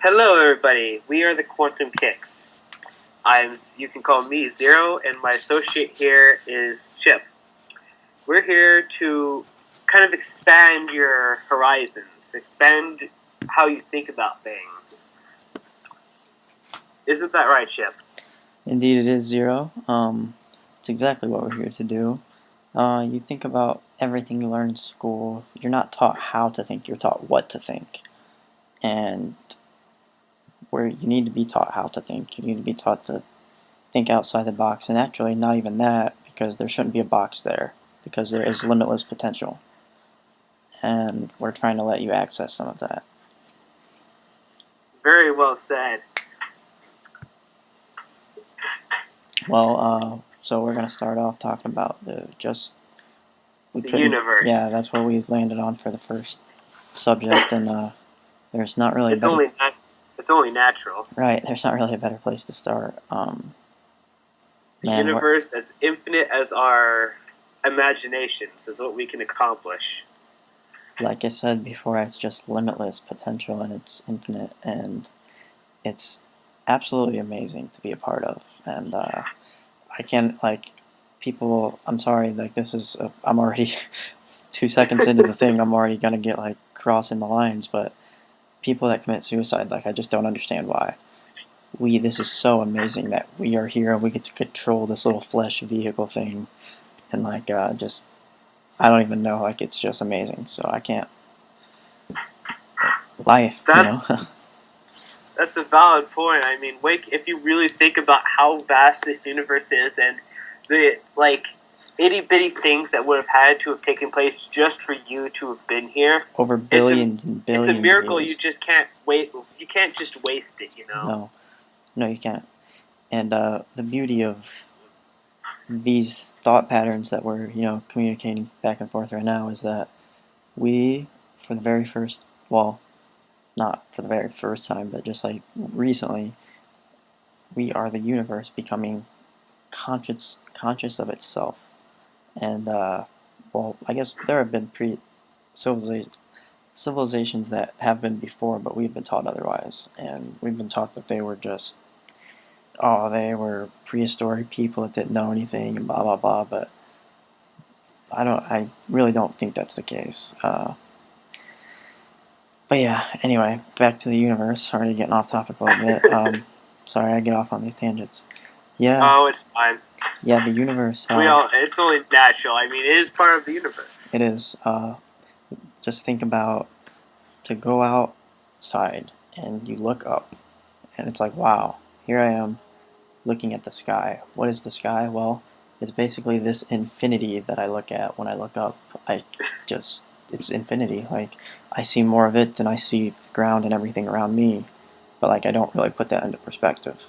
Hello, everybody. We are the Quantum Kicks. You can call me Zero, and my associate here is Chip. We're here to kind of expand your horizons, expand how you think about things. Isn't that right, Chip? Indeed, it is, Zero. It's exactly what we're here to do. You think about everything you learn in school. You're not taught how to think, you're taught what to think. And where you need to be taught how to think, you need to be taught to think outside the box. And actually, not even that, because there shouldn't be a box there, because there is limitless potential. And we're trying to let you access some of that. Very well said. Well, so we're going to start off talking about the universe. Yeah, that's what we landed on for the first subject, and there's not really it's only natural. Right, there's not really a better place to start. The universe, as infinite as our imaginations, is what we can accomplish. Like I said before, it's just limitless potential, and it's infinite, and it's absolutely amazing to be a part of. And I can't, people, I'm sorry, I'm already 2 seconds into the thing, I'm already gonna get, crossing the lines, but people that commit suicide, I just don't understand why. This is so amazing that we are here and we get to control this little flesh vehicle thing, and I don't even know, it's just amazing. So I can't. Life, That's a valid point. I mean, if you really think about how vast this universe is, and the itty bitty things that would have had to have taken place just for you to have been here, over billions and billions. It's a miracle. You just can't wait. You can't just waste it. No, you can't. And the beauty of these thought patterns that we're communicating back and forth right now is that we, for the very first, well, not for the very first time, but just recently, we are the universe becoming conscious of itself. And well, I guess there have been civilizations that have been before, but we've been taught otherwise, and we've been taught that they were just, they were prehistoric people that didn't know anything and blah blah blah. But I really don't think that's the case. But yeah, anyway, back to the universe. Already getting off topic a little bit. Sorry, I get off on these tangents. Yeah. Oh, it's fine. Yeah, the universe. It's only natural. I mean, it is part of the universe. It is. Just think about to go outside and you look up, and it's like, wow, here I am looking at the sky. What is the sky? Well, it's basically this infinity that I look at when I look up. It's infinity. I see more of it than I see the ground and everything around me, but I don't really put that into perspective.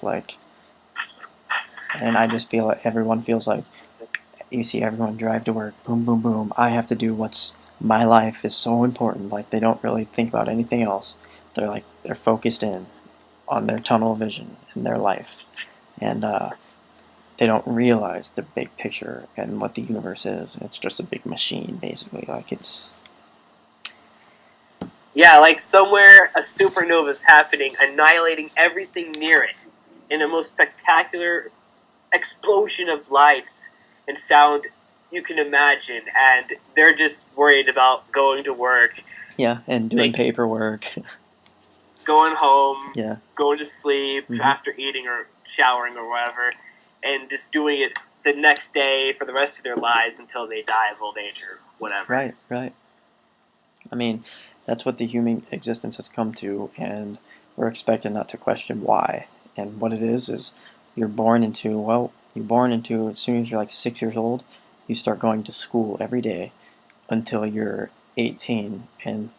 And I just feel like everyone feels like, you see everyone drive to work, boom, boom, boom. I have to do my life is so important. They don't really think about anything else. They're focused in on their tunnel vision in their life, and they don't realize the big picture and what the universe is. And it's just a big machine, basically. Yeah, somewhere a supernova is happening, annihilating everything near it in a most spectacular explosion of lights and sound you can imagine, and they're just worried about going to work. Yeah, and doing paperwork. Going home. Yeah. Going to sleep after eating or showering or whatever, and just doing it the next day for the rest of their lives until they die of old age or whatever. Right. I mean, that's what the human existence has come to, and we're expected not to question why. And what it is you're born into, as soon as you're 6 years old, you start going to school every day until you're 18, and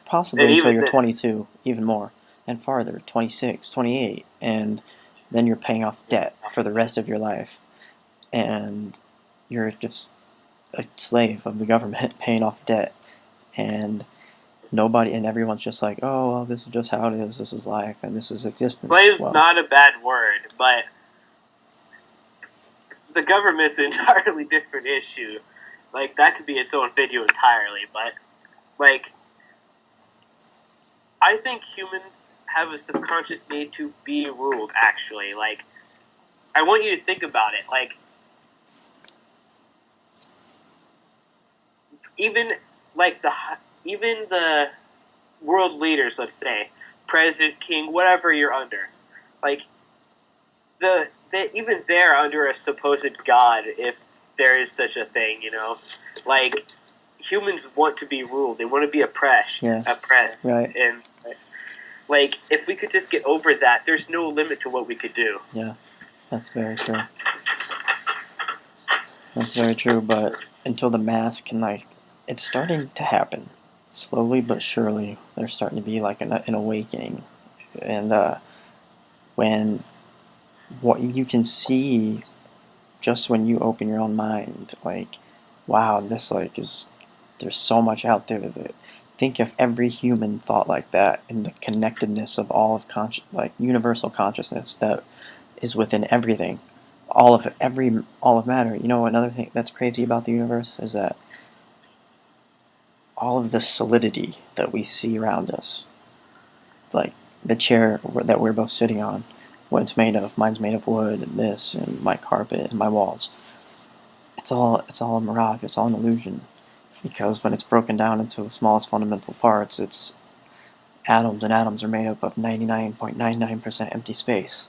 possibly until you're 22, even more, and farther, 26, 28, and then you're paying off debt for the rest of your life, and you're just a slave of the government paying off debt, and everyone's just like, oh, well, this is just how it is, this is life, and this is existence. Slave's not a bad word, but the government's an entirely different issue. That could be its own video entirely, but, I think humans have a subconscious need to be ruled. Actually, like, I want you to think about it. Like, even like even the world leaders, let's say, president, king, whatever you're under, like even they're under a supposed god, if there is such a thing, like humans want to be ruled, they want to be oppressed, right. And like if we could just get over that, there's no limit to what we could do. Yeah, that's very true. That's very true, but until the mass can, like, it's starting to happen. Slowly but surely, there's starting to be, like, an awakening. And when what you can see just when you open your own mind, like, wow, this, like, there's so much out there that, think if every human thought like that, and the connectedness of all of like, universal consciousness that is within everything. All of matter. Another thing that's crazy about the universe is that all of the solidity that we see around us, like the chair that we're both sitting on, what it's made of. Mine's made of wood, and this, and my carpet, and my walls. It's all a mirage. It's all an illusion, because when it's broken down into the smallest fundamental parts, it's atoms, and atoms are made up of 99.99% empty space,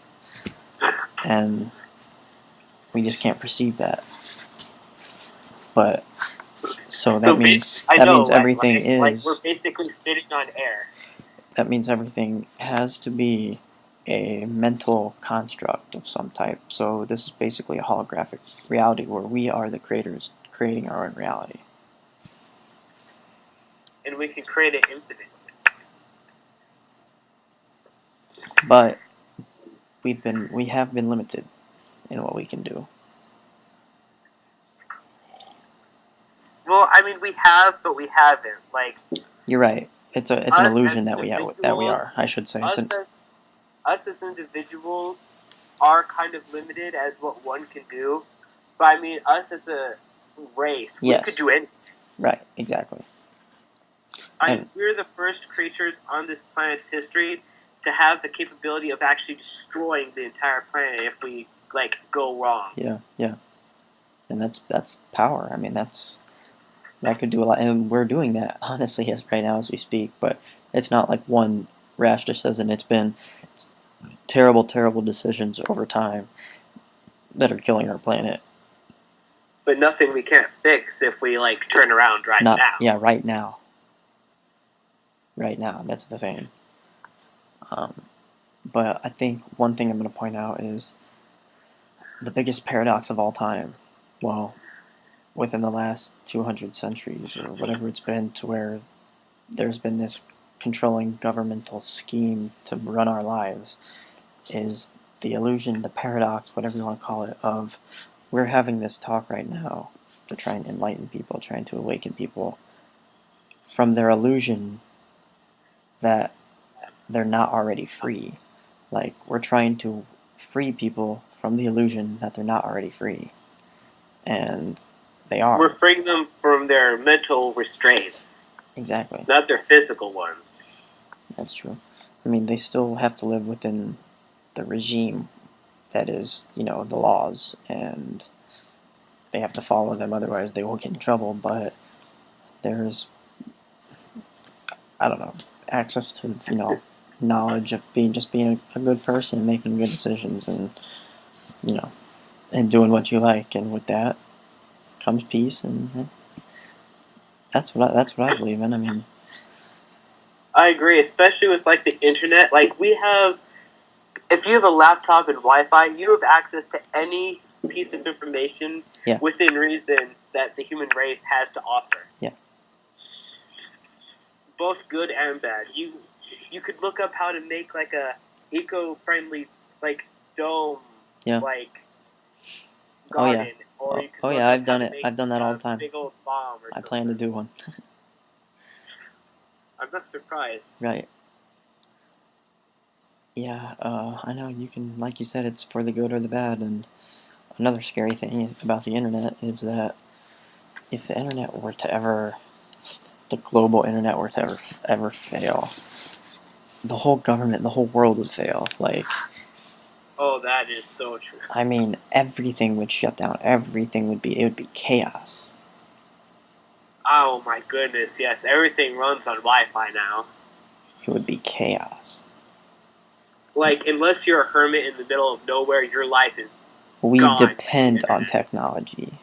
and we just can't perceive that. But so that means everything is. Like we're basically sitting on air. That means everything has to be a mental construct of some type. So this is basically a holographic reality where we are the creators, creating our own reality. And we can create it infinitely. But we have been limited in what we can do. Well, I mean, we have, but we haven't. Like, you're right. It's an illusion that we are. I should say us as individuals are kind of limited as what one can do. But I mean, us as a race, we could do anything. Right. Exactly. We're the first creatures on this planet's history to have the capability of actually destroying the entire planet if we go wrong. Yeah. And that's power. I mean, that could do a lot, and we're doing that honestly right now as we speak. But it's not like one rash decision. It's been terrible decisions over time that are killing our planet. But nothing we can't fix if we turn around now. Yeah, right now. Right now, that's the thing. But I think one thing I'm going to point out is the biggest paradox of all time. Well, within the last 200 centuries or whatever it's been, to where there's been this controlling governmental scheme to run our lives, is the illusion, the paradox, whatever you want to call it, of we're having this talk right now to try and enlighten people, trying to awaken people from their illusion that they're not already free. Like, we're trying to free people from the illusion that they're not already free. And they are. We're freeing them from their mental restraints. Exactly. Not their physical ones. That's true. I mean, they still have to live within the regime that is, the laws, and they have to follow them, otherwise they will get in trouble. But there's, I don't know, access to, knowledge of being a good person and making good decisions, and, and doing what you like, and with that comes peace, and that's what I believe in. I mean, I agree, especially with the internet. If you have a laptop and Wi-Fi, you have access to any piece of information within reason that the human race has to offer. Yeah. Both good and bad. You could look up how to make a eco-friendly dome garden. Or you could I've done it. I've done that all the time. Big old bomb or I plan to do one. I'm not surprised. Right. Yeah, I know you can, like you said, it's for the good or the bad. And another scary thing about the internet is that if the internet were to the global internet were to ever fail, the whole government, the whole world would fail. Like, Oh, that is so true. I mean, everything would shut down. Everything would be, it would be chaos. Oh my goodness, yes, everything runs on Wi-Fi now. It would be chaos. Like, unless you're a hermit in the middle of nowhere, your life is We gone. depend on technology.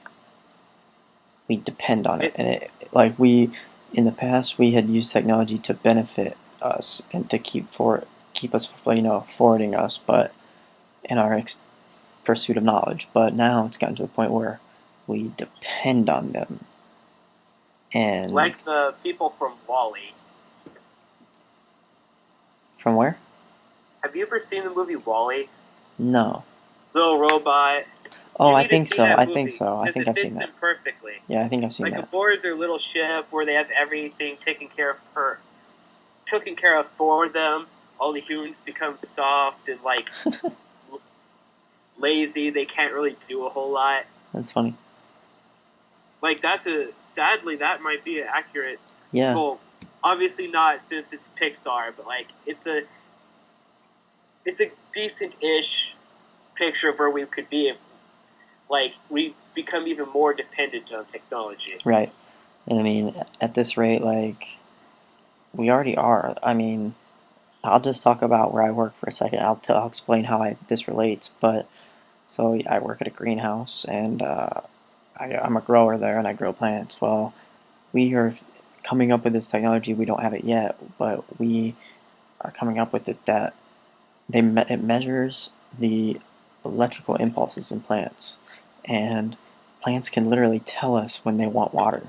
We depend on it, and like in the past, we had used technology to benefit us and to keep us, forwarding us, but in our pursuit of knowledge. But now it's gotten to the point where we depend on them. And like the people from Wall-E. From where? Have you ever seen the movie Wall-E? No. Little robot. Oh, I think so. I think so. I think I've seen that. It fits in perfectly. Yeah, I think I've seen that. Like, aboard their little ship where they have everything taken care of for them. All the humans become soft and like lazy. They can't really do a whole lot. That's funny. Like, sadly that might be an accurate. Yeah. Well, obviously not since it's Pixar, but like it's a decent-ish picture of where we could be if, like, we become even more dependent on technology. Right. And I mean, at this rate, like, we already are. I mean, I'll just talk about where I work for a second. I'll explain how this relates. But so I work at a greenhouse, and I'm a grower there, and I grow plants. Well, we are coming up with this technology. We don't have it yet, but we are coming up with it that it measures the electrical impulses in plants, and plants can literally tell us when they want water,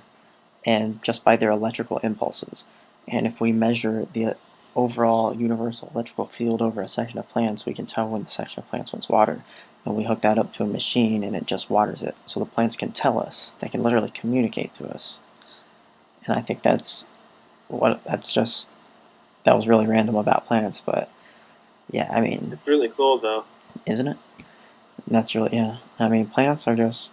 and just by their electrical impulses. And if we measure the overall universal electrical field over a section of plants, we can tell when the section of plants wants water. And we hook that up to a machine and it just waters it. So the plants can tell us. They can literally communicate to us. And I think that was really random about plants, but yeah, I mean, it's really cool though. Isn't it? That's really, yeah. I mean, plants are just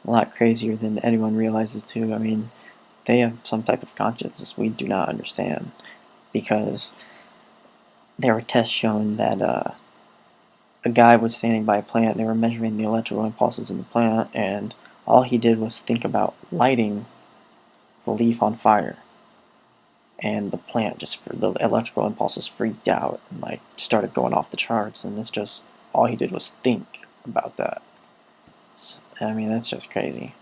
a lot crazier than anyone realizes too. I mean, they have some type of consciousness we do not understand, because there were tests showing that a guy was standing by a plant. They were measuring the electrical impulses in the plant, and all he did was think about lighting the leaf on fire, and the plant the electrical impulses freaked out and like started going off the charts. And it's just all he did was think about that. I mean, that's just crazy.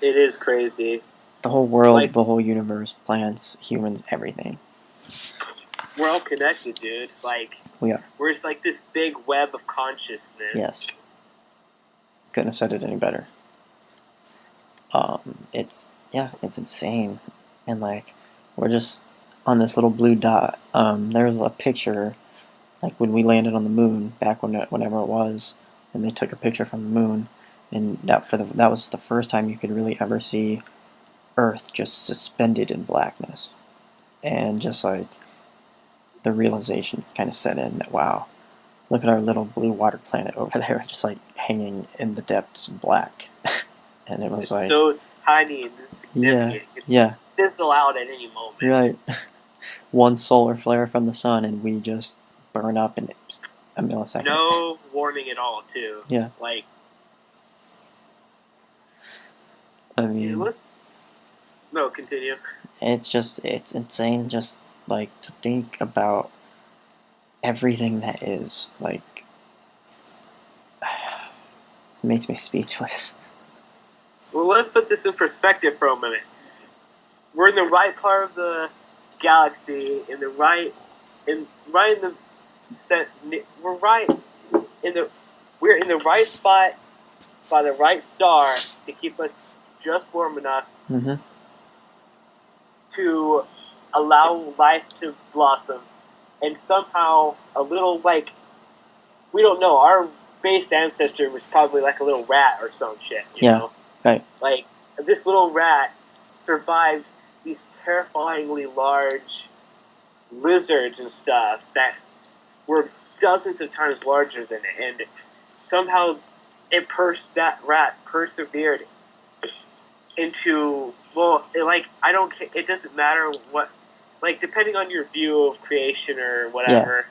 It is crazy. The whole world, like, the whole universe, plants, humans, everything. We're all connected, dude. Like, we are. We're just like this big web of consciousness. Yes. Couldn't have said it any better. It's insane. And like, we're just on this little blue dot. There's a picture, like when we landed on the moon, back whenever it was, and they took a picture from the moon, and that was the first time you could really ever see Earth just suspended in blackness, and just like the realization kind of set in that, wow, look at our little blue water planet over there, just like hanging in the depths of black. And it was it's like so tiny and insignificant. Yeah. Fizzle out at any moment. Right. One solar flare from the sun, and we just burn up in a millisecond. No warning at all, too. Yeah. Like, I mean, no, continue. It's insane just like to think about everything that is. Like, it makes me speechless. Well, let's put this in perspective for a minute. We're in the right part of the galaxy, we're in the right spot by the right star to keep us just warm enough to allow life to blossom, and somehow a little, like, we don't know, our base ancestor was probably like a little rat or some shit, you know? Right. Like, this little rat survived these terrifyingly large lizards and stuff that were dozens of times larger than it, and somehow that rat persevered into, well, it doesn't matter what, like depending on your view of creation or Yeah. whatever,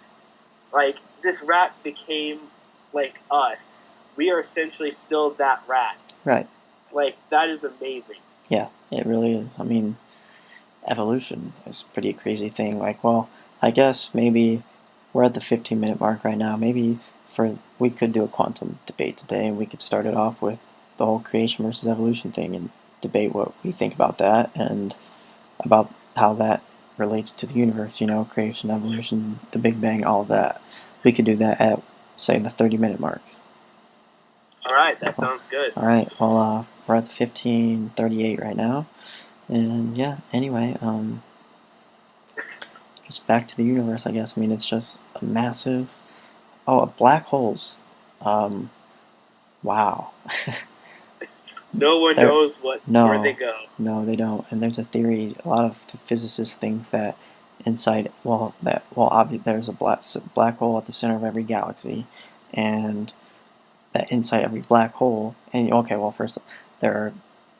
like this rat became like us. We are essentially still that rat. Right. Like that is amazing. Yeah, it really is. I mean, evolution is a pretty crazy thing. Like, well, I guess maybe we're at the 15-minute mark right now. Maybe we could do a quantum debate today, and we could start it off with the whole creation versus evolution thing and debate what we think about that and about how that relates to the universe, you know, creation, evolution, the Big Bang, all of that. We could do that at, say, the 30-minute mark. All right, that sounds good. All right, well, we're at the 15:38 right now. And yeah, anyway, just back to the universe, I guess. I mean, it's just a massive. Oh, black holes. Wow. No one knows where they go. No, they don't. And there's a theory. A lot of physicists think that inside, obviously, there's a black hole at the center of every galaxy, and that inside every black hole. And okay, well, first there are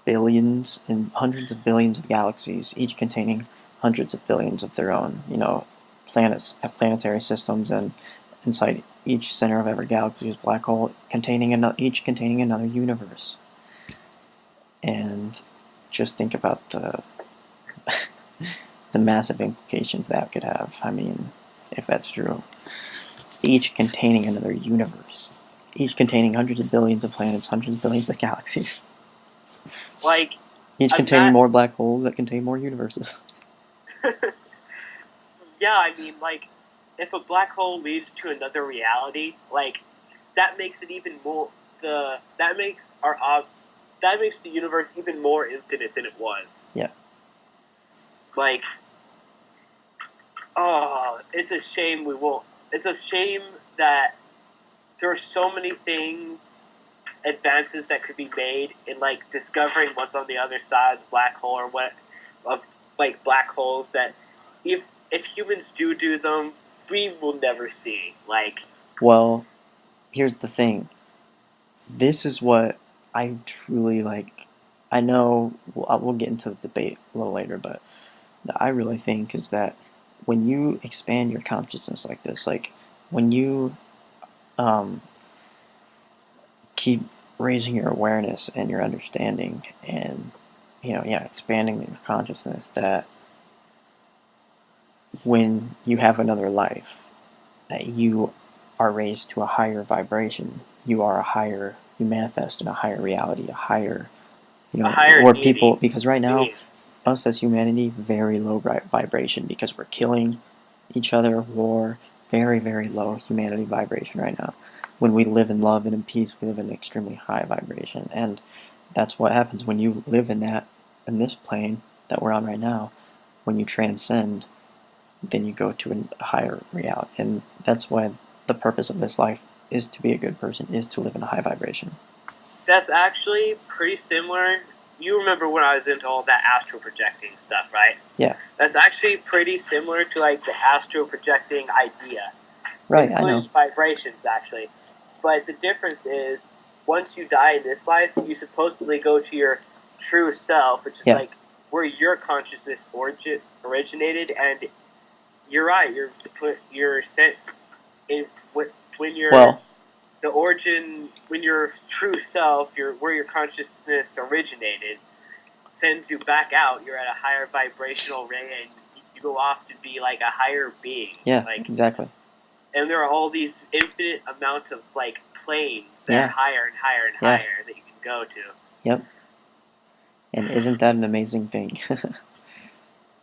billions and hundreds of billions of galaxies, each containing hundreds of billions of their own, you know, planetary systems, and inside each center of every galaxy is a black hole each containing another universe. And just think about the the massive implications that could have. I mean, if that's true, each containing another universe, each containing hundreds of billions of planets, hundreds of billions of galaxies. Like each containing more black holes that contain more universes. Yeah, I mean, like, if a black hole leads to another reality, like, that makes it even more that makes the universe even more infinite than it was. Yeah. Like, oh, it's a shame we won't. It's a shame that there are so many advances that could be made in like discovering what's on the other side of the black hole or black holes that if humans do them, we will never see. Like, well, here's the thing. This is what I truly like. I know we'll get into the debate a little later, but I really think is that when you expand your consciousness like this, like when you keep raising your awareness and your understanding and expanding your consciousness, that when you have another life, that you are raised to a higher vibration, you manifest in a higher reality, a higher people, because right now us as humanity, very low vibration, because we're killing each other, war, very, very low humanity vibration right now. When we live in love and in peace, we live in extremely high vibration, and that's what happens when you live in this plane that we're on right now. When you transcend, then you go to a higher reality, and that's why the purpose of this life is to be a good person, is to live in a high vibration. That's actually pretty similar. You remember when I was into all that astral projecting stuff, right? Yeah. That's actually pretty similar to like the astral projecting idea. Right, I know. Vibrations, actually. But the difference is, once you die in this life, you supposedly go to your true self, which is like where your consciousness originated. And you're right. You're sent in when you're the origin, when your true self, where your consciousness originated, sends you back out. You're at a higher vibrational ray, and you go off to be like a higher being. Yeah, like, exactly. And there are all these infinite amounts of like planes that are higher and higher and higher that you can go to. Yep. And isn't that an amazing thing?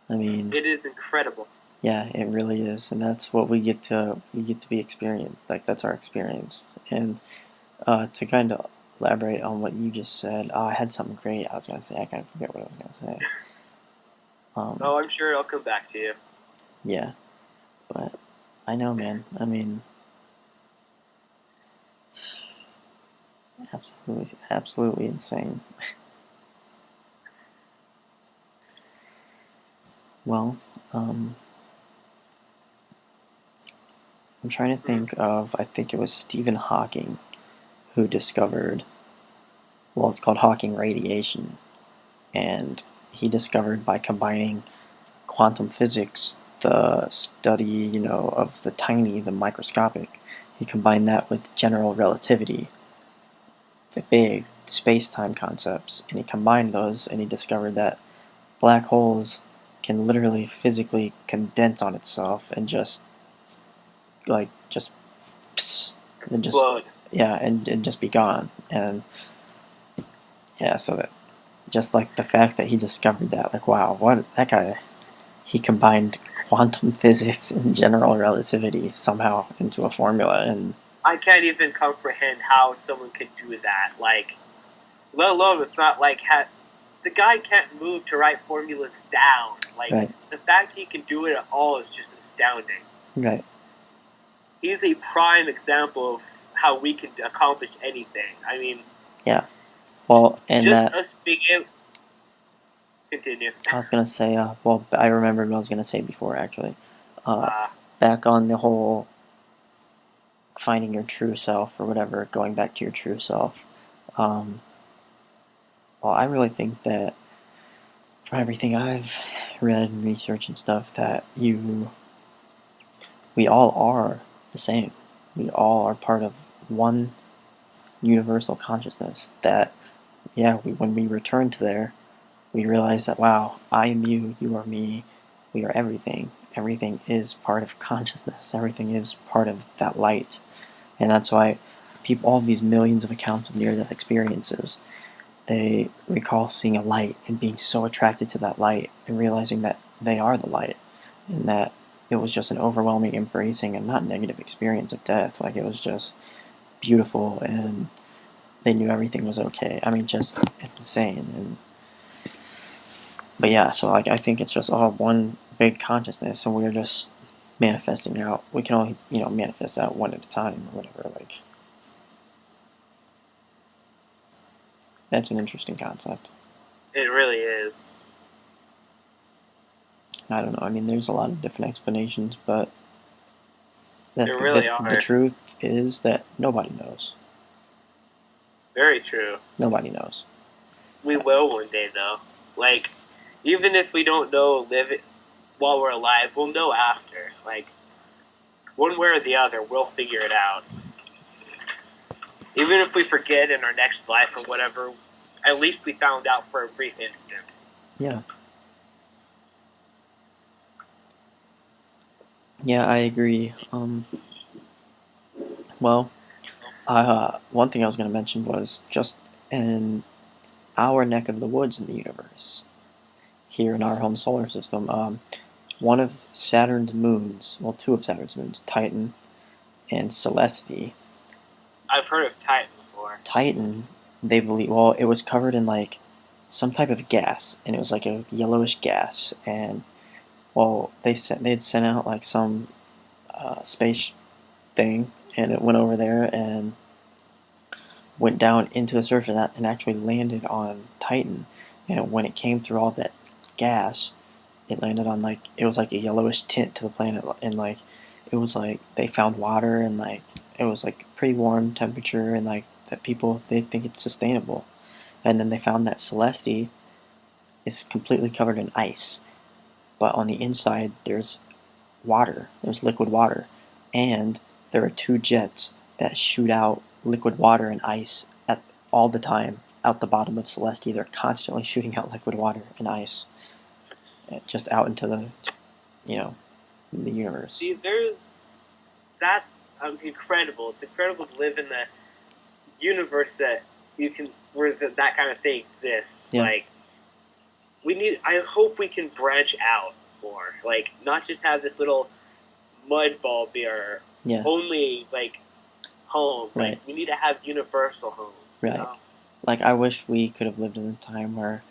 I mean, it is incredible. Yeah, it really is, and that's what we get to be experienced. Like, that's our experience. And to kind of elaborate on what you just said, I had something great I was gonna say. I kind of forget what I was gonna say. I'm sure it'll come back to you. Yeah, but I know, man. I mean, absolutely insane. Well, I'm trying to think of, I think it was Stephen Hawking who discovered, well, it's called Hawking radiation, and he discovered by combining quantum physics, the study, you know, of the tiny, the microscopic. He combined that with general relativity, the big space-time concepts, and he combined those, and he discovered that black holes can literally physically condense on itself and just pss, and just Explode. yeah, and just be gone. And yeah, so that just like the fact that he discovered that, like, wow, what that guy, he combined quantum physics and general relativity somehow into a formula. And I can't even comprehend how someone could do that. Like, let alone it's not like the guy can't move to write formulas down. Like, right, the fact he can do it at all is just astounding. right, He's a prime example of how we can accomplish anything. I mean, yeah. Well, and just that us being able. Continue. I was gonna say, well, I remembered what I was gonna say before actually. Back on the whole finding your true self or whatever, going back to your true self. Well, I really think that from everything I've read and researched and stuff, that we all are the same. We all are part of one universal consciousness. That, yeah, when we return to there, we realize that, wow, I am you, you are me, we are everything. Everything is part of consciousness. Everything is part of that light. And that's why all these millions of accounts of near-death experiences, they recall seeing a light and being so attracted to that light and realizing that they are the light, and that it was just an overwhelming, embracing, and not negative experience of death. Like, it was just beautiful, and they knew everything was okay. I mean, just, it's insane. But yeah, so like, I think it's just all one big consciousness, and we're just manifesting out. We can only, manifest out one at a time or whatever. Like, that's an interesting concept. It really is. I don't know. I mean, there's a lot of different explanations, but There really are. the truth is that nobody knows. Very true. Nobody knows. We will one day, though. Like, even if we don't know while we're alive, we'll know after. Like, one way or the other, we'll figure it out. Even if we forget in our next life or whatever, at least we found out for a brief instant. Yeah. Yeah, I agree. Well, one thing I was going to mention was just in our neck of the woods in the universe, here in our home solar system, one of Saturn's moons, well, two of Saturn's moons, Titan and Celeste. I've heard of Titan before. Titan, they believe, well, it was covered in like some type of gas, and it was like a yellowish gas, and well, they'd sent out like some space thing, and it went over there and went down into the surface and actually landed on Titan. And when it came through all that gas, it landed on like, it was like a yellowish tint to the planet, and like it was like they found water, and like it was like pretty warm temperature, and like that people, they think it's sustainable. And then they found that Celeste is completely covered in ice, but on the inside there's water, there's liquid water, and there are two jets that shoot out liquid water and ice at all the time out the bottom of Celeste. They're constantly shooting out liquid water and ice just out into the the universe. See, that's incredible. It's incredible to live in the universe where that kind of thing exists. Yeah. Like, I hope we can branch out more. Like, not just have this little mud ball be our only, like, home. Right. Like, we need to have universal homes. Right. You know? Like, I wish we could have lived in a time where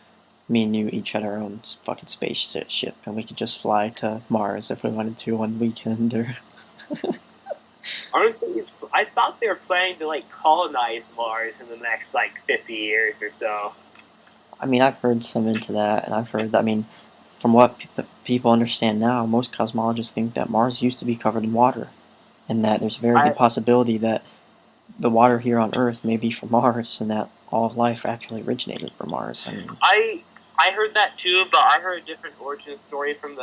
me and you each had our own fucking spaceship, and we could just fly to Mars if we wanted to one weekend, or... I thought they were planning to, like, colonize Mars in the next, like, 50 years or so. I mean, I've heard some into that, and I've heard that, I mean, from what people understand now, most cosmologists think that Mars used to be covered in water, and that there's a very good possibility that the water here on Earth may be from Mars, and that all of life actually originated from Mars. I mean, I heard that too, but I heard a different origin story from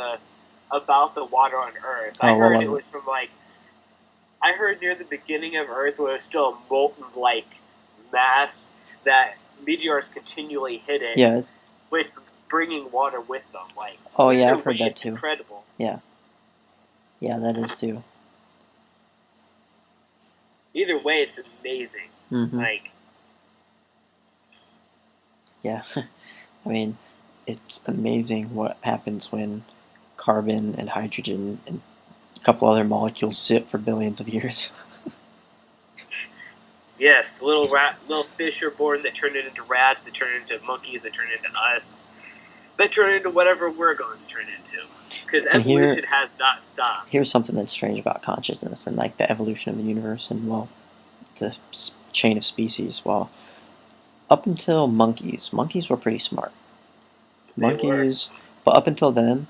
about the water on Earth. I Oh, what heard was it it? was from I heard near the beginning of Earth where it was still a molten mass that meteors continually hit it Yeah. with bringing water with them. Oh yeah, either I've heard way, that it's too. incredible. Yeah, that is too. Either way, it's amazing. Mm-hmm. Yeah, I mean, it's amazing what happens when carbon and hydrogen and a couple other molecules sit for billions of years. Yes, little fish are born that turn into rats, that turn into monkeys, that turn into us, that turn into whatever we're going to turn into. Because evolution has not stopped. Here's something that's strange about consciousness and like the evolution of the universe and the chain of species. Well, up until monkeys were pretty smart. Monkeys, but up until then,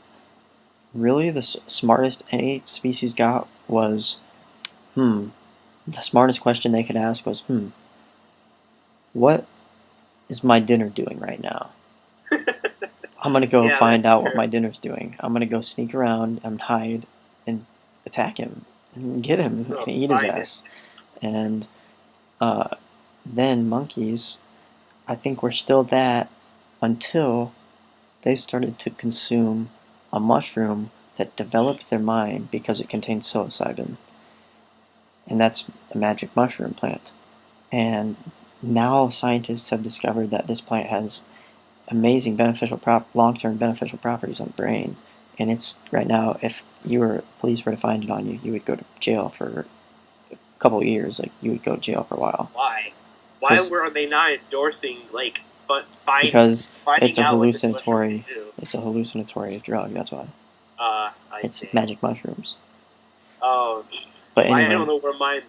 really the smartest any species got was, the smartest question they could ask was, what is my dinner doing right now? I'm gonna go find out what my dinner's doing. I'm gonna go sneak around and hide and attack him and get him and eat his ass. And then monkeys, I think we're still that until they started to consume a mushroom that developed their mind because it contains psilocybin. And that's a magic mushroom plant. And now scientists have discovered that this plant has amazing long-term beneficial properties on the brain. And it's right now, if police were to find it on you, you would go to jail for a couple of years. Like you would go to jail for a while. Why? Why were they not endorsing because it's a hallucinatory. It's a hallucinatory drug. That's why. It's magic mushrooms. Oh, but anyway, I don't know where my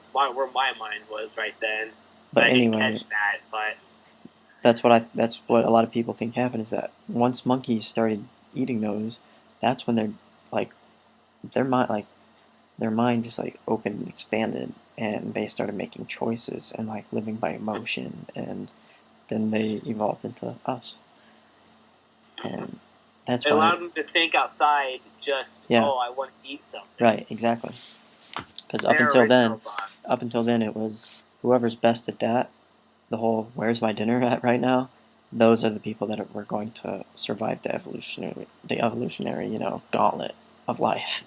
mind was right then. But anyway, didn't catch that. But that's what a lot of people think happened is that once monkeys started eating those, that's when their mind just opened and expanded, and they started making choices and living by emotion, and then they evolved into us. And that's it allowed them to think outside. I want to eat something. Right, exactly. Because up until then, it was whoever's best at that. The whole "where's my dinner" at right now. Those are the people that were going to survive the evolutionary, gauntlet of life.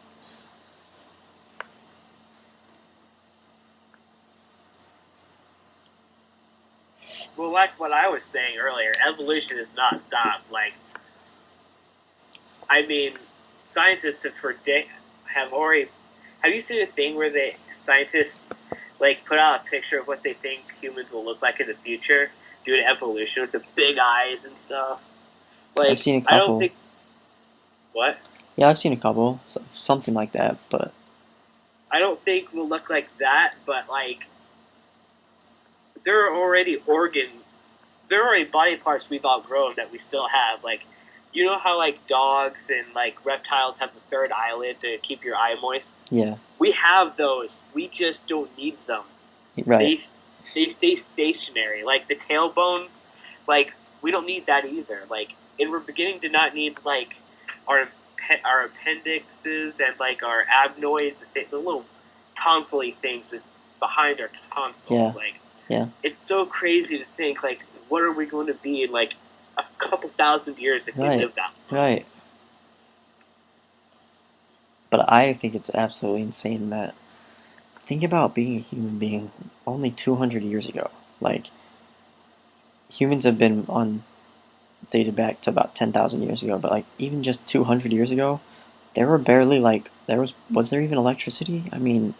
Well, like what I was saying earlier, evolution has not stopped. Scientists have already. Have you seen a thing where scientists put out a picture of what they think humans will look like in the future due to evolution with the big eyes and stuff? I've seen a couple. I don't think. What? Yeah, I've seen a couple, something like that, but I don't think we'll look like that. But there are already body parts we've outgrown that we still have. You know how dogs and reptiles have the third eyelid to keep your eye moist? Yeah. We have those. We just don't need them. Right. They stay stationary. The tailbone, we don't need that either. And we're beginning to not need our appendixes and our adenoids, the little tonsil things behind our tonsils. Yeah. It's so crazy to think what are we going to be in a couple thousand years if we live that long. Right. But I think it's absolutely insane that think about being a human being only 200 years ago. Humans have been dated back to about 10,000 years ago, but even just 200 years ago, there were barely was there even electricity? I mean,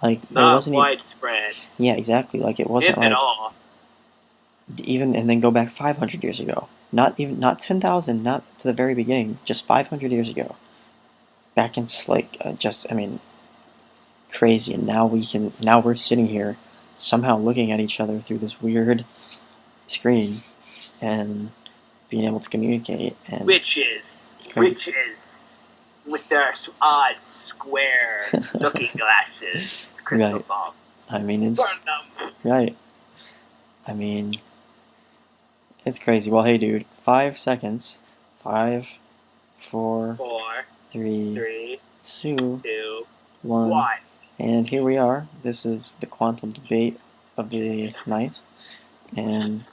there wasn't widespread. Yeah, exactly. It wasn't at all. Even, and then go back 500 years ago. Not 10,000, not to the very beginning, just 500 years ago. Back in crazy. And now we're sitting here somehow looking at each other through this weird screen and being able to communicate. And witches with their odd square looking glasses, crystal balls. I mean, it's right. I mean, It's crazy. Well, hey, dude, 5 seconds. 5, 4, 4, 3, 3, 2, 2, 1. 1. And here we are. This is the quantum debate of the night. And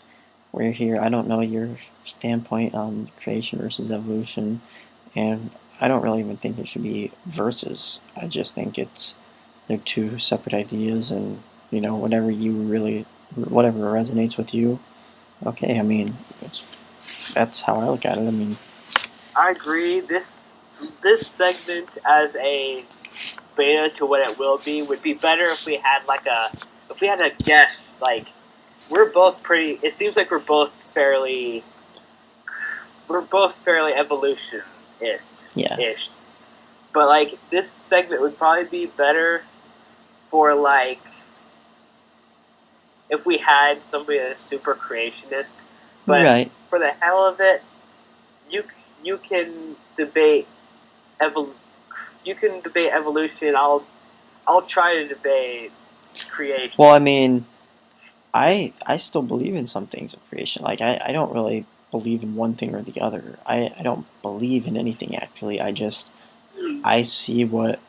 we're here. I don't know your standpoint on creation versus evolution. And I don't really even think it should be versus. I just think they're two separate ideas. And, whatever whatever resonates with you. Okay, I mean, that's how I look at it. I mean, I agree. This segment as a beta to what it will be would be better if we had a guest. Like, we're both pretty. It seems like we're both fairly evolutionist. Yeah. Ish. But like this segment would probably be better for like if we had somebody that's super creationist. But right. for the hell of it, you can debate evolution. I'll try to debate creation. Well, I mean, I still believe in some things of creation. Like I don't really believe in one thing or the other. I don't believe in anything actually. I see what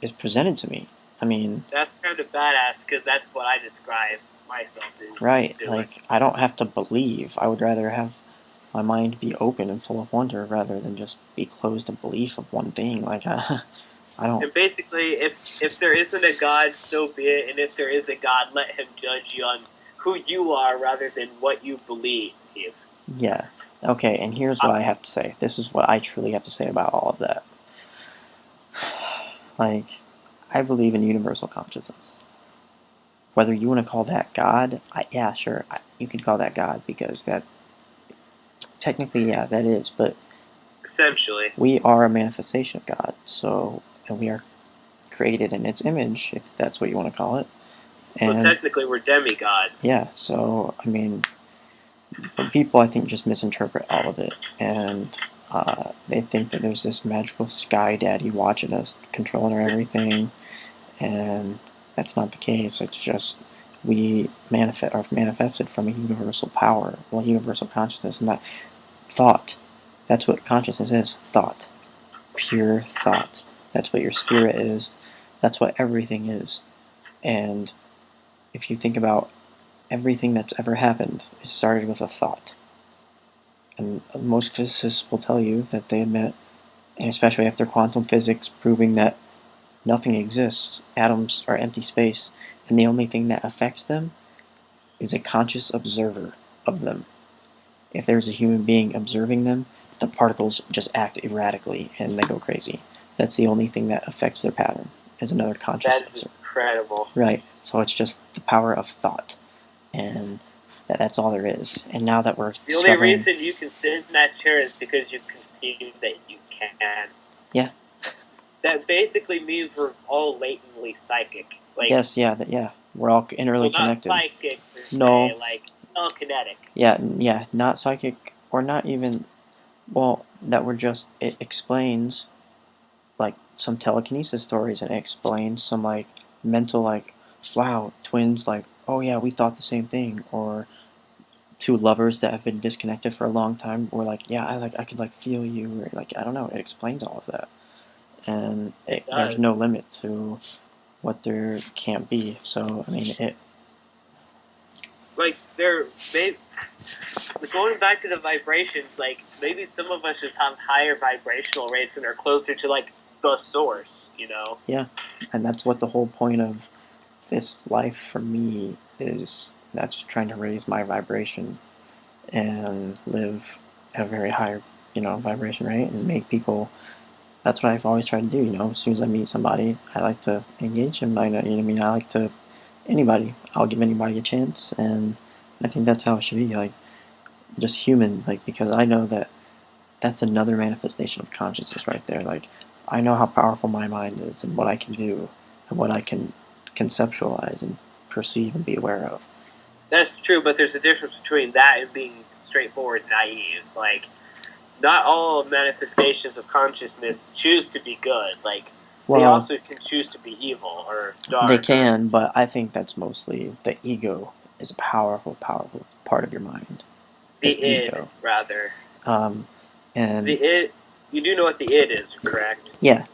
is presented to me. I mean, that's kind of badass because that's what I describe myself as. Right. Doing. Like I don't have to believe. I would rather have my mind be open and full of wonder rather than just be closed to belief of one thing. Like I don't. And basically, if there isn't a God, so be it. And if there is a God, let him judge you on who you are rather than what you believe. Yeah. Okay, and here's what I have to say. This is what I truly have to say about all of that. Like, I believe in universal consciousness. Whether you want to call that God, yeah, sure, you can call that God because that, technically, yeah, that is, but essentially, we are a manifestation of God, and we are created in its image, if that's what you want to call it. And, well, technically, we're demigods. Yeah, so, I mean, people, I think, just misinterpret all of it, and they think that there's this magical sky daddy watching us, controlling our everything, and that's not the case. It's just we are manifested from a universal power, universal consciousness, and that thought. That's what consciousness is, thought. Pure thought. That's what your spirit is. That's what everything is. And if you think about everything that's ever happened, it started with a thought. And most physicists will tell you that they admit, and especially after quantum physics proving that nothing exists, atoms are empty space, and the only thing that affects them is a conscious observer of them. If there's a human being observing them, the particles just act erratically and they go crazy. That's the only thing that affects their pattern, is another conscious observer. That's incredible. Right, so it's just the power of thought, and that's all there is. And now that we're the only reason you can sit in that chair is because you conceive that you can. Yeah. That basically means we're all latently psychic. Like, yes, yeah, we're all interly connected. Not psychic per se, no, like telekinetic. Yeah, not psychic, or not even. Well, that we're just. It explains, like, some telekinesis stories, and it explains some like mental, like, wow, twins, like, oh yeah, we thought the same thing, or two lovers that have been disconnected for a long time were like, yeah, I could like feel you, or like, I don't know. It explains all of that, and there's no limit to what there can't be. So I mean, like going back to the vibrations, like maybe some of us just have higher vibrational rates and are closer to like the source, Yeah, and that's what the whole point of this life for me is. That's trying to raise my vibration and live at a very high, vibration rate and make people. That's what I've always tried to do. As soon as I meet somebody, I like to engage them. I like to anybody. I'll give anybody a chance, and I think that's how it should be. Like, just human. Like, because I know that that's another manifestation of consciousness right there. Like, I know how powerful my mind is and what I can do and what I can conceptualize and perceive and be aware of. That's true, but there's a difference between that and being straightforward naive. Like, not all manifestations of consciousness choose to be good. Like, they also can choose to be evil or dark. They can, but I think that's mostly the ego is a powerful, powerful part of your mind. The id, rather. And the id, you do know what the id is, correct? Yeah.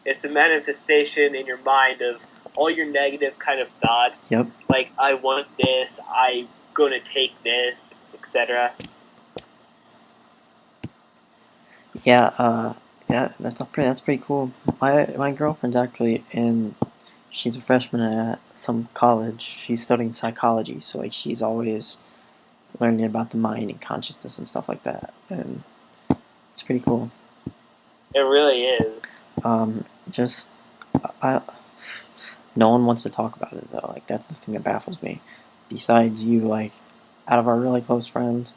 It's a manifestation in your mind of all your negative kind of thoughts. Yep. Like, I want this, I'm gonna take this, etc. Yeah, that's pretty cool. My girlfriend's actually she's a freshman at some college. She's studying psychology, so like she's always learning about the mind and consciousness and stuff like that, and it's pretty cool. It really is. Just no one wants to talk about it though. Like that's the thing that baffles me. Besides you, like out of our really close friends,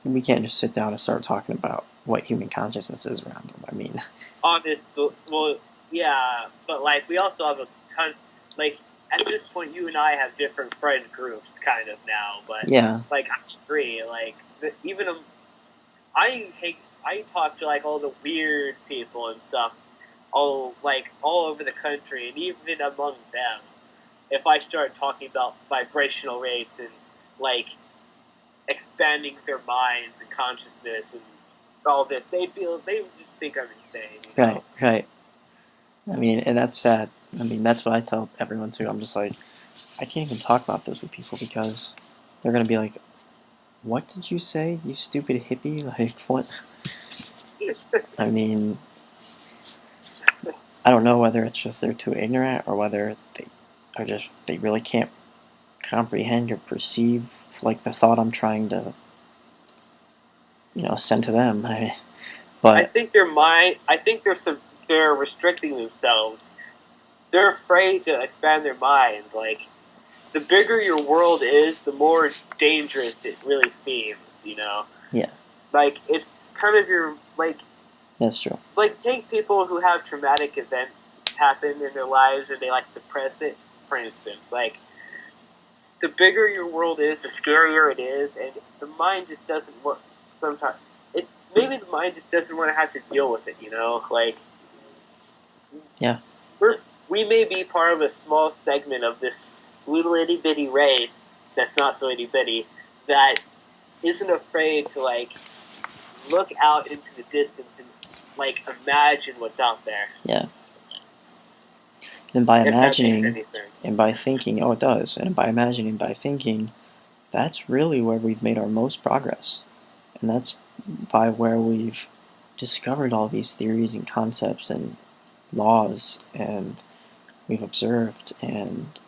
we can't just sit down and start talking about what human consciousness is around them. I mean, well, yeah, but like we also have a ton. Like at this point, you and I have different friend groups, kind of now. But yeah, like I agree. Like even I talk to like all the weird people and stuff, all over the country, and even among them, if I start talking about vibrational rates and like expanding their minds and consciousness and all this, they would just think I'm insane. You know? Right. I mean, and that's sad. I mean, that's what I tell everyone too. I'm just like, I can't even talk about this with people because they're gonna be like, "What did you say, you stupid hippie?" Like, what? I mean, I don't know whether it's just they're too ignorant or whether they really can't comprehend or perceive like the thought I'm trying to, send to them. I think they're restricting themselves. They're afraid to expand their mind. Like the bigger your world is, the more dangerous it really seems. You know. Yeah. Like it's kind of your like. That's true. Like take people who have traumatic events happen in their lives and they like suppress it. For instance, like the bigger your world is, the scarier it is, and the mind just doesn't work. Sometimes maybe the mind just doesn't want to have to deal with it. You know, like yeah, we may be part of a small segment of this little itty bitty race that's not so itty bitty that isn't afraid to like look out into the distance and like imagine what's out there. Yeah. And by imagining and by thinking, it does. And by imagining, by thinking, that's really where we've made our most progress. And that's by where we've discovered all these theories and concepts and laws, and we've observed, and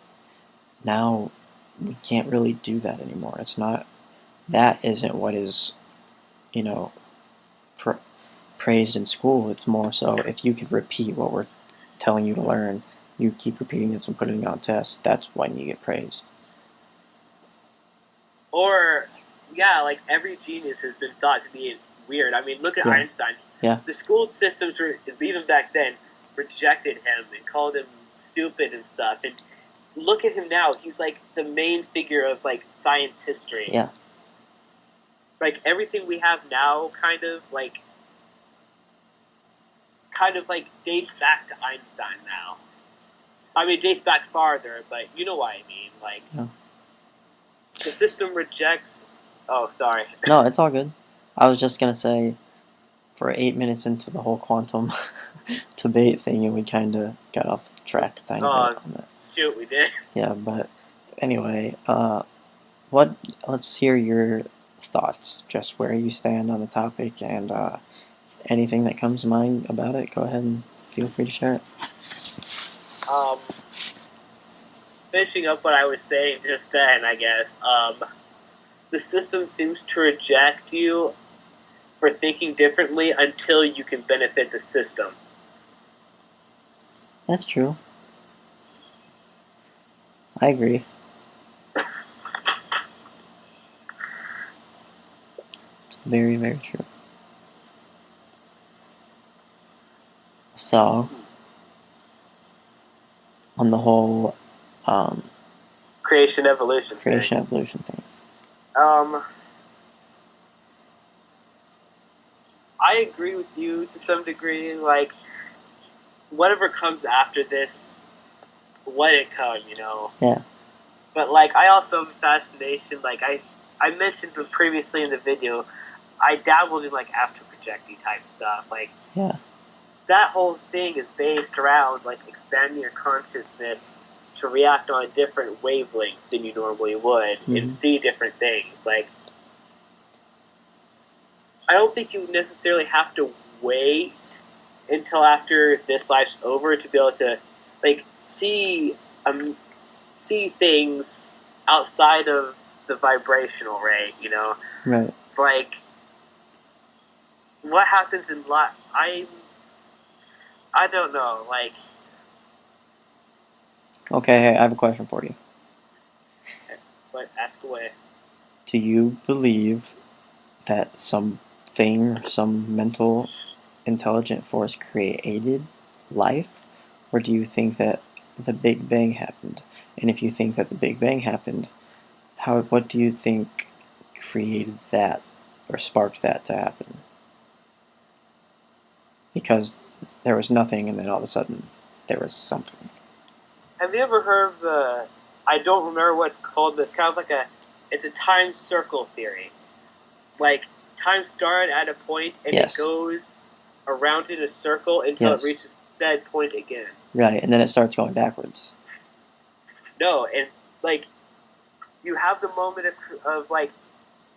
now we can't really do that anymore. It's not, that isn't what is, praised in school. It's more so if you can repeat what we're telling you to learn, you keep repeating this and putting it on tests, that's when you get praised. Or, yeah, like every genius has been thought to be weird. I mean, look at Einstein. Yeah. The school systems were, even back then, rejected him and called him stupid and stuff. And look at him now. He's like the main figure of like science history. Yeah. Like everything we have now kind of like dates back to Einstein now. I mean, dates back farther, but you know what I mean. Like, the system rejects... Oh, sorry. No, it's all good. I was just going to say, for 8 minutes into the whole quantum debate thing, and we kind of got off track a tiny bit on that. Shoot, we did. Yeah, but anyway, let's hear your thoughts, just where you stand on the topic, and anything that comes to mind about it, go ahead and feel free to share it. Finishing up what I was saying just then, I guess, the system seems to reject you for thinking differently until you can benefit the system. That's true. I agree. It's very, very true. So, on the whole creation evolution thing. I agree with you to some degree. Like, whatever comes after this, let it come, you know? Yeah. But, like, I also have a fascination. Like, I mentioned previously in the video, I dabbled in like astral projecting type stuff. Like Yeah. that whole thing is based around like expanding your consciousness to react on a different wavelength than you normally would and see different things. Like I don't think you necessarily have to wait until after this life's over to be able to like see things outside of the vibrational rate, you know? Right. Like what happens in life, I don't know, like... Okay, hey, I have a question for you. But ask away. Do you believe that something or some mental intelligent force created life? Or do you think that the Big Bang happened? And if you think that the Big Bang happened, what do you think created that or sparked that to happen? Because there was nothing and then all of a sudden there was something. Have you ever heard of the... I don't remember what it's called, but it's kind of like it's a time circle theory. Like, time started at a point and Yes. it goes around in a circle until Yes. it reaches that point again. Right, and then it starts going backwards. No, and like you have the moment of like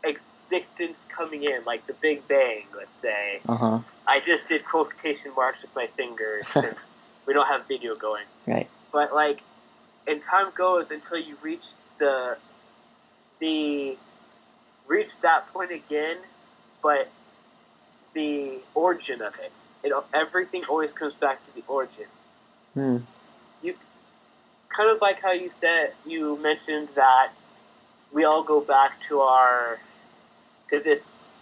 existence coming in, like the Big Bang, let's say. Uh-huh. I just did quotation marks with my fingers since we don't have video going. Right. But like, and time goes until you reach reach that point again, but the origin of it. Everything always comes back to the origin. You kind of like how you mentioned that we all go back to this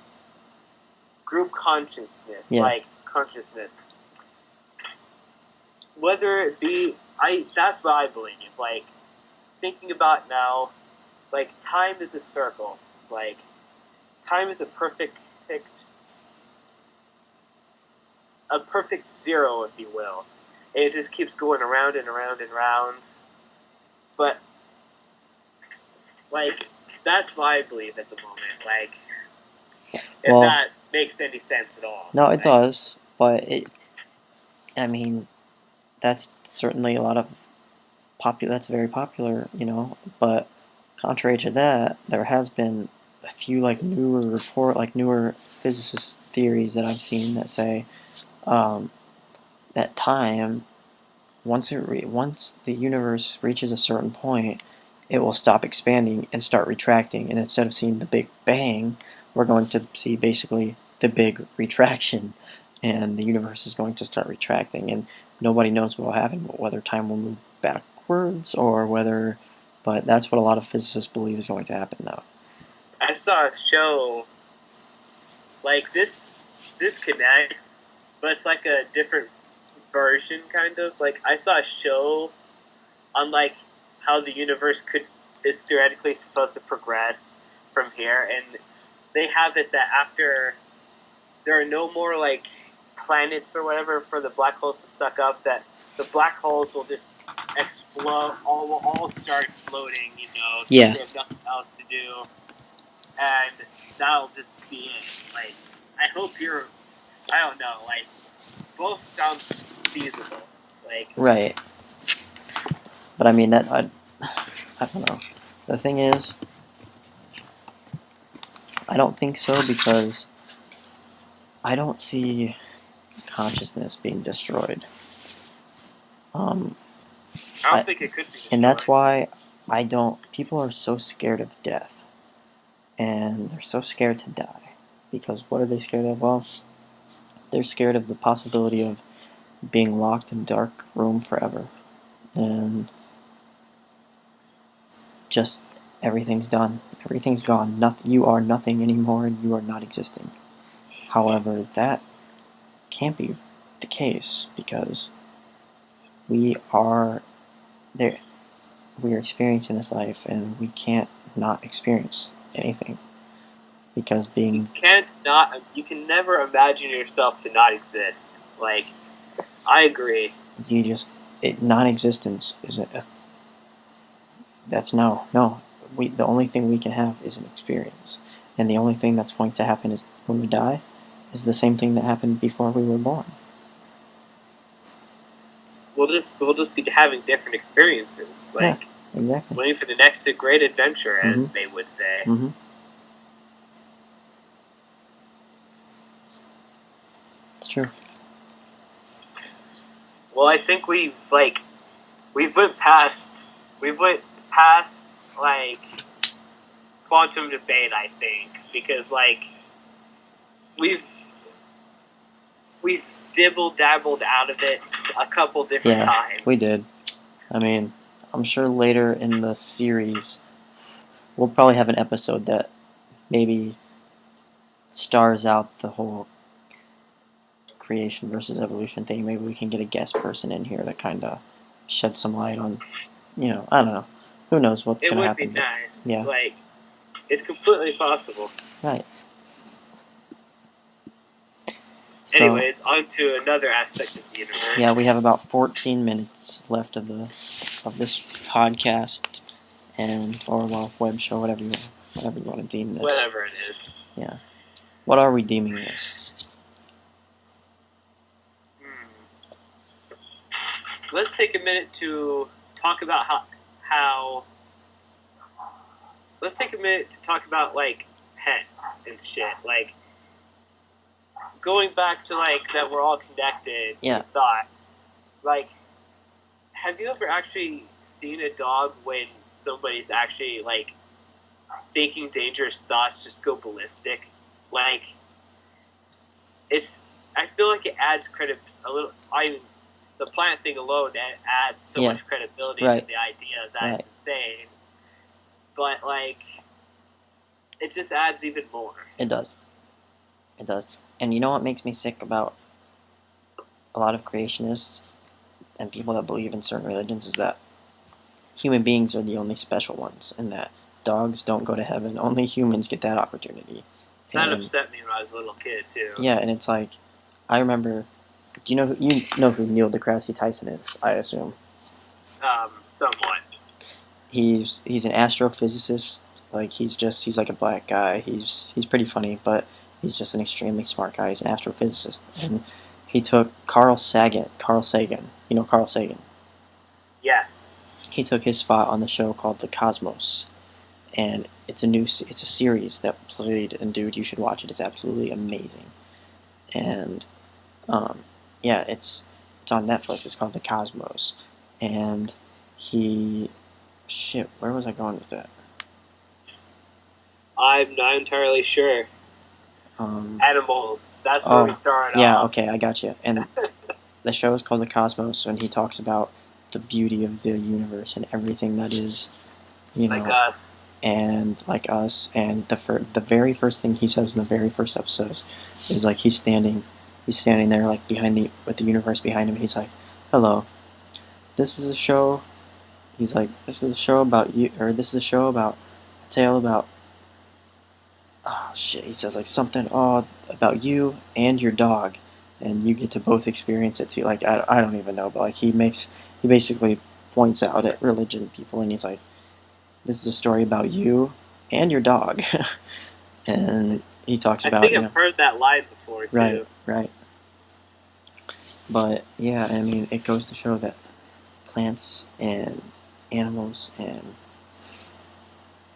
group consciousness, like consciousness. Whether it be, that's what I believe. Like, thinking about now, like, time is a circle. Like, time is a perfect zero, if you will. And it just keeps going around and around and around. But, like, that's what I believe at the moment. Like, if that makes any sense at all. No, it does, but that's certainly a lot of that's very popular, but contrary to that, there has been a few newer physicist theories that I've seen that say that time, once the universe reaches a certain point, it will stop expanding and start retracting, and instead of seeing the Big Bang, we're going to see basically the big retraction, and the universe is going to start retracting, and nobody knows what will happen, whether time will move backwards or whether, but that's what a lot of physicists believe is going to happen now. I saw a show, like this connects, but it's like a different version, kind of. Like, I saw a show on, like, how the universe is theoretically supposed to progress from here, and they have it that after there are no more, like, planets or whatever for the black holes to suck up, that the black holes will just explode, will all start exploding, because they have nothing else to do, and that'll just be it. Like, I hope I don't know, like, both sound feasible. Like, right. But I mean, I don't know. The thing is, I don't think so, because I don't see consciousness being destroyed. I don't think it could be destroyed. And that's why people are so scared of death. And they're so scared to die. Because what are they scared of? Well, they're scared of the possibility of being locked in a dark room forever. And just everything's done. Everything's gone. You are nothing anymore, and you are not existing. However, that can't be the case, because we are experiencing this life, and we can't not experience anything, because you can never imagine yourself to not exist. Like, I agree. Non-existence isn't that's no. the only thing we can have is an experience, and the only thing that's going to happen is when we die, is the same thing that happened before we were born. We'll just be having different experiences, like exactly. waiting for the next great adventure, as they would say. Mm-hmm. It's true. Well, I think we've went past like quantum debate. I think because like we've dibble dabbled out of it a couple different times. We did. I mean, I'm sure later in the series we'll probably have an episode that maybe stars out the whole creation versus evolution thing. Maybe we can get a guest person in here to kind of shed some light on, I don't know. Who knows what's going to happen. It would be nice. Yeah. Like, it's completely possible. Right. So, anyways, on to another aspect of the universe. Yeah, we have about 14 minutes left of this podcast or web show, whatever you want to deem this. Whatever it is. Yeah. What are we deeming this? Let's take a minute to talk about how let's take a minute to talk about like pets and shit. Like going back to like that we're all connected. Yeah. Thought. Like, have you ever actually seen a dog when somebody's actually like thinking dangerous thoughts just go ballistic? Like, I feel like it adds the plant thing alone adds so much credibility to the idea that it's insane. But, like, it just adds even more. It does. And you know what makes me sick about a lot of creationists and people that believe in certain religions is that human beings are the only special ones, and that dogs don't go to heaven. Only humans get that opportunity. That upset me when I was a little kid, too. Yeah, and it's like, I remember... Do you know who Neil deGrasse Tyson is, I assume? Somewhat. He's an astrophysicist. Like, he's like a black guy. He's pretty funny, but he's just an extremely smart guy. He's an astrophysicist. And he took Carl Sagan. You know Carl Sagan? Yes. He took his spot on the show called The Cosmos. And it's a series that played, and dude, you should watch it. It's absolutely amazing. And, yeah, it's on Netflix. It's called The Cosmos. And where was I going with that? I'm not entirely sure. Animals. That's where we started off. Yeah, okay, I got you. And the show is called The Cosmos, and he talks about the beauty of the universe and everything that is, like us. And like us. And the very first thing he says in the very first episode is like he's standing there like with the universe behind him, and he's like, "Hello, this is a show." He's like, "This is a show about you," or "This is a show about a tale about." Oh shit! He says like something about you and your dog, and you get to both experience it too. Like I don't even know, but like he basically points out at religion people, and he's like, "This is a story about you and your dog," and he talks about. I think I've heard that line before too. Right. But yeah, I mean, it goes to show that plants and animals and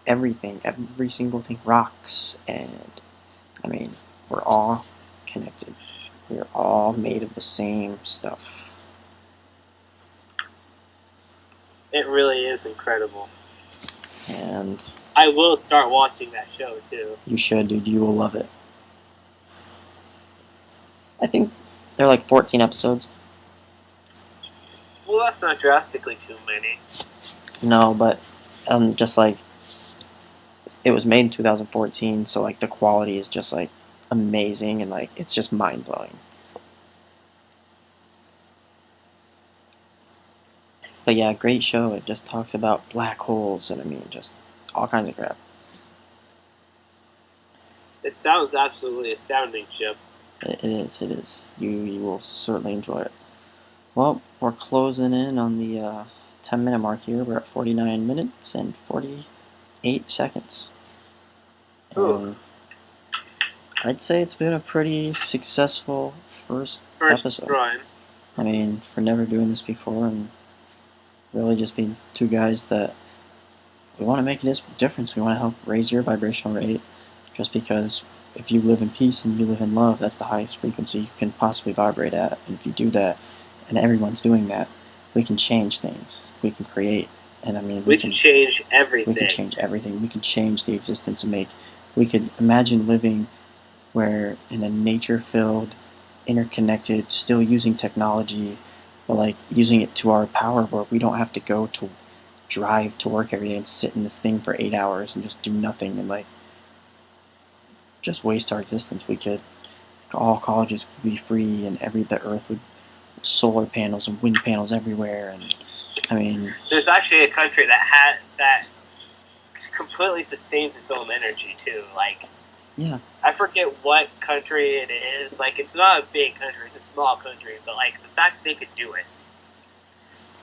everything, every single thing, rocks, and I mean, we're all connected. We're all made of the same stuff. It really is incredible. And I will start watching that show too. You should, dude. You will love it. I think they're like 14 episodes. Well, that's not drastically too many. No, but just like it was made in 2014, so like the quality is just like amazing, and like it's just mind blowing. But yeah, great show. It just talks about black holes and I mean just all kinds of crap. It sounds absolutely astounding, Chip. It is. You will certainly enjoy it. Well, we're closing in on the 10-minute mark here. We're at 49 minutes and 40 8 seconds. Ooh. And I'd say it's been a pretty successful first episode. Run. I mean, for never doing this before and really just being two guys that we want to make a difference. We want to help raise your vibrational rate just because if you live in peace and you live in love, that's the highest frequency you can possibly vibrate at. And if you do that, and everyone's doing that, we can change things. We can create. And I mean, we can change everything. We can change everything. We can change the existence and we could imagine living where in a nature-filled, interconnected, still using technology, but like using it to our power where we don't have to go to drive to work every day and sit in this thing for 8 hours and just do nothing and like just waste our existence. We could, all colleges would be free and the earth would, solar panels and wind panels everywhere. And I mean, there's actually a country that completely sustains its own energy too. Like, yeah, I forget what country it is. Like, it's not a big country; it's a small country. But like, the fact they could do it.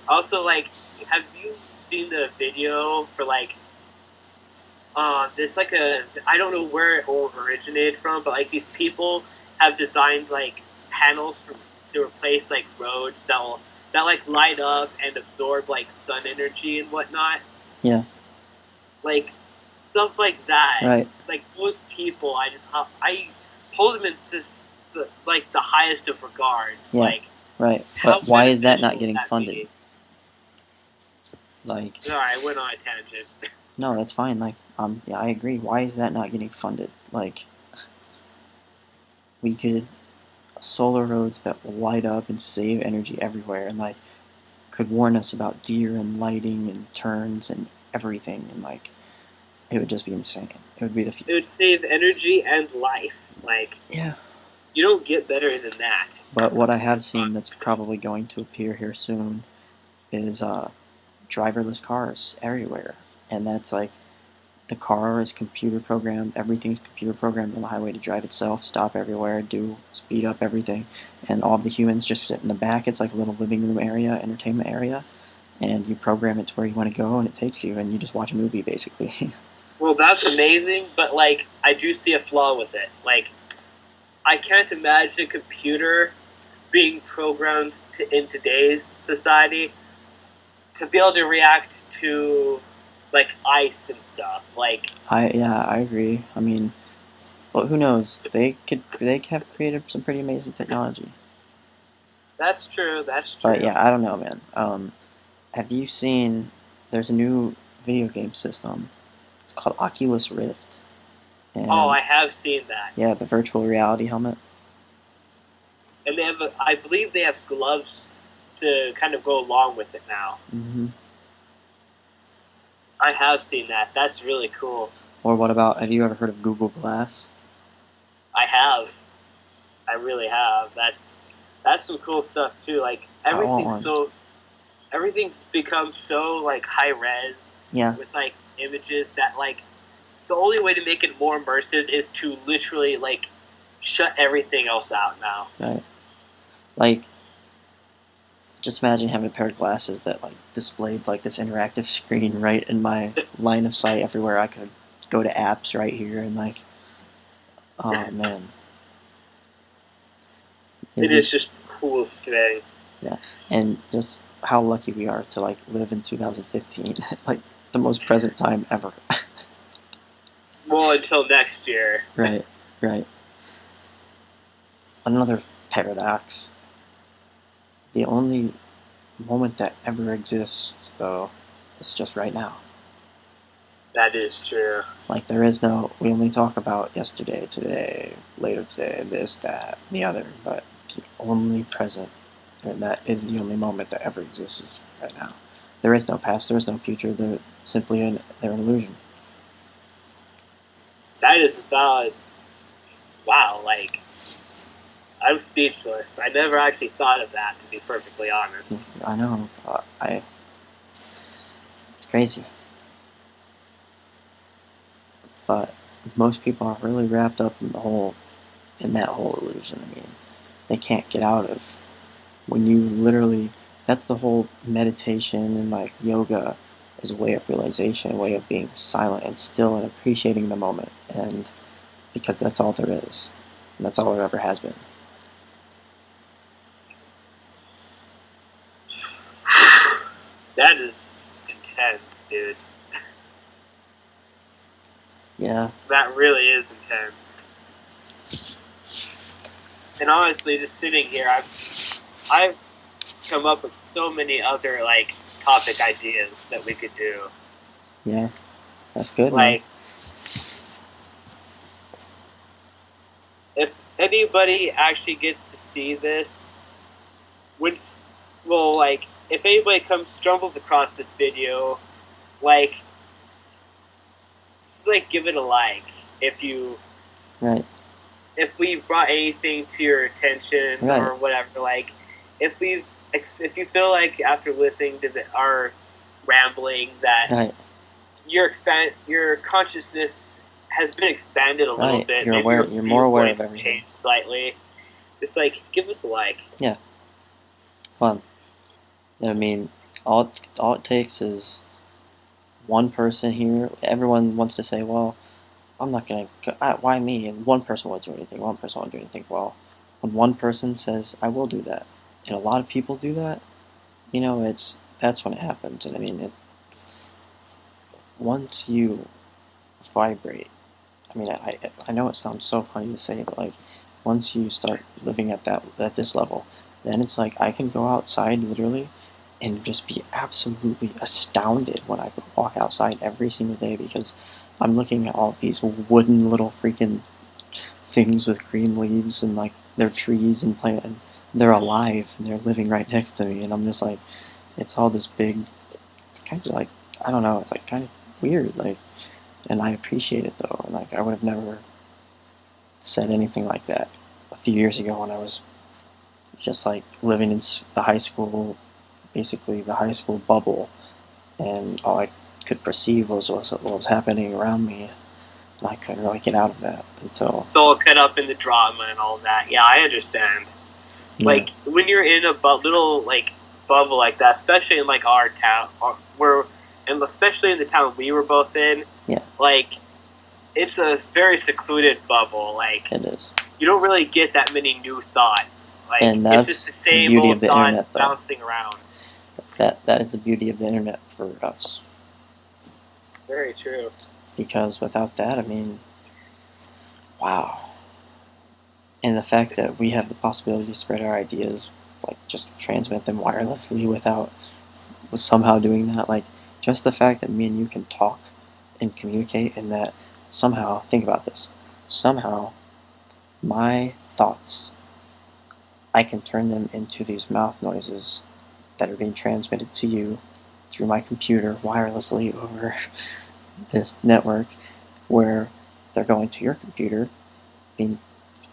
Also, like, have you seen the video for like? There's like I don't know where it all originated from, but like these people have designed like panels to replace like roads that like light up and absorb like sun energy and whatnot. Yeah. Like stuff like that. Right. Like those people, I hold them in just the highest of regards. Yeah. Like, right. But why is that not getting funded? Like. Sorry, I went on a tangent. No, that's fine. Like, yeah, I agree. Why is that not getting funded? Like, we could solar roads that will light up and save energy everywhere, and like could warn us about deer and lighting and turns and everything, and like it would just be insane. It would be the future. It would save energy and life. Like, yeah, you don't get better than that. But what I have seen that's probably going to appear here soon is driverless cars everywhere, and that's like the car is computer programmed, everything's computer programmed on the highway to drive itself, stop everywhere, speed up everything, and all of the humans just sit in the back. It's like a little living room area, entertainment area, and you program it to where you want to go, and it takes you, and you just watch a movie, basically. Well, that's amazing, but like, I do see a flaw with it. Like, I can't imagine a computer being programmed in today's society to be able to react to like ice and stuff. Like, I agree. I mean, but who knows? They have created some pretty amazing technology. That's true. But yeah, I don't know, man. Have you seen? There's a new video game system. It's called Oculus Rift. And, I have seen that. Yeah, the virtual reality helmet. And they have, I believe they have gloves to kind of go along with it now. Mm-hmm. I have seen that. That's really cool. Or what about, have you ever heard of Google Glass? I have. I really have. That's some cool stuff too. Like, everything's become so like high res. Yeah. With like images that like the only way to make it more immersive is to literally like shut everything else out now. Right. Like, just imagine having a pair of glasses that like displayed like this interactive screen right in my line of sight everywhere. I could go to apps right here and like, oh man. It is just the coolest thing. Yeah, and just how lucky we are to like live in 2015, like the most present time ever. Well, until next year. Right. Another paradox. The only moment that ever exists, though, is just right now. That is true. Like, there is no, we only talk about yesterday, today, later today, this, that, the other, but the only present, and that is the only moment that ever exists right now. There is no past, there is no future, they're simply they're an illusion. That is valid. Wow, like, I'm speechless. I never actually thought of that, to be perfectly honest. I know. It's crazy. But most people are really wrapped up in that whole illusion. I mean, they can't get out of when you literally. That's the whole meditation and like yoga is a way of realization, a way of being silent and still and appreciating the moment, and because that's all there is, and that's all there ever has been. That is intense, dude. Yeah. That really is intense. And honestly, just sitting here, I've come up with so many other like topic ideas that we could do. Yeah, that's good, Like, man. if anybody actually gets to see this, like, if anybody stumbles across this video, like, just, like, give it a like. Right. If we brought anything to your attention Right. or whatever, like, if you feel like after listening to our rambling that Right. your consciousness has been expanded a little Right. bit, You're maybe aware. your You're more aware of viewpoints everything. changed slightly. Just like give us a like. Yeah. Fun. I mean, all it takes is one person here. Everyone wants to say, "Well, I'm not gonna. Why me?" And one person won't do anything. One person won't do anything. Well, when one person says, "I will do that," and a lot of people do that, you know, that's when it happens. And I mean, once you vibrate. I mean, I know it sounds so funny to say, but like once you start living at this level, then it's like I can go outside literally and just be absolutely astounded when I walk outside every single day because I'm looking at all these wooden little freaking things with green leaves and like they're trees and plant and they're alive and they're living right next to me and I'm just like it's all this big. It's kind of like I don't know. It's like kind of weird like. And I appreciate it though. Like I would have never said anything like that a few years ago when I was just like living in the high school, basically the high school bubble, and all I could perceive was what was happening around me, and I couldn't really get out of that until. So caught up in the drama and all that. Yeah, I understand. Yeah. Like when you're in a little like bubble like that, especially in like our town, and especially in the town we were both in. Yeah. Like it's a very secluded bubble. Like it is. You don't really get that many new thoughts. Like and that's it's just the same the beauty old of the thoughts internet, though. bouncing around. That is the beauty of the internet for us. Very true. Because without that, I mean, wow. And the fact that we have the possibility to spread our ideas, like just transmit them wirelessly without somehow doing that, like just the fact that me and you can talk and communicate, and that somehow, think about this, somehow my thoughts, I can turn them into these mouth noises that are being transmitted to you through my computer wirelessly over this network, where they're going to your computer, being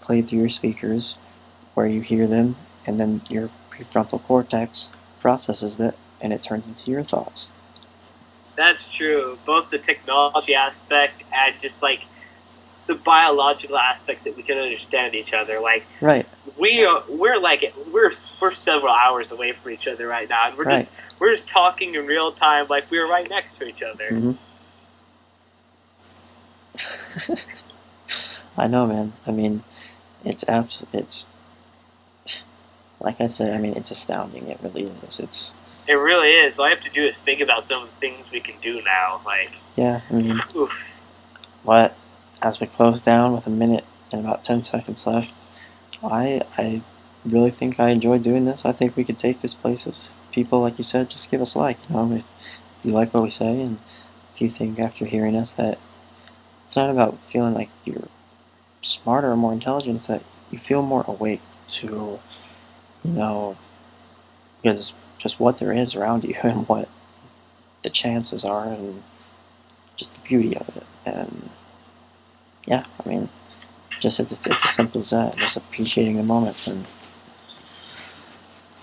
played through your speakers, where you hear them, and then your prefrontal cortex processes that, and it turns into your thoughts. That's true. Both the technology aspect and just like the biological aspect that we can understand each other. Like right. We're several hours away from each other right now, and we're just talking in real time, like we were right next to each other. Mm-hmm. I know, man. I mean, it's like I said. I mean, it's astounding. It really is. It really is. All I have to do is think about some of the things we can do now. Like yeah, I mean, what? As we close down with a minute and about 10 seconds left, I really think I enjoyed doing this. I think we could take this places. People, like you said, just give us a like. You know, if you like what we say, and if you think after hearing us that it's not about feeling like you're smarter or more intelligent, it's that you feel more awake to, you know, because just what there is around you and what the chances are and just the beauty of it. And yeah, I mean, just it's as simple as that. Just appreciating the moment, and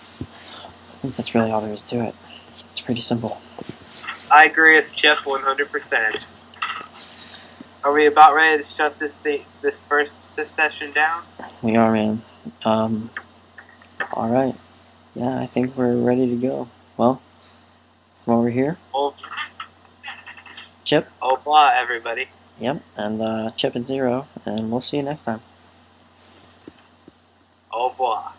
I think that's really all there is to it. It's pretty simple. I agree with Jeff 100%. Are we about ready to shut this first session down? We are, man. All right. Yeah, I think we're ready to go. Well, from over here. Well, Chip. Au revoir, everybody. Yep, and Chip and Zero, and we'll see you next time. Au revoir.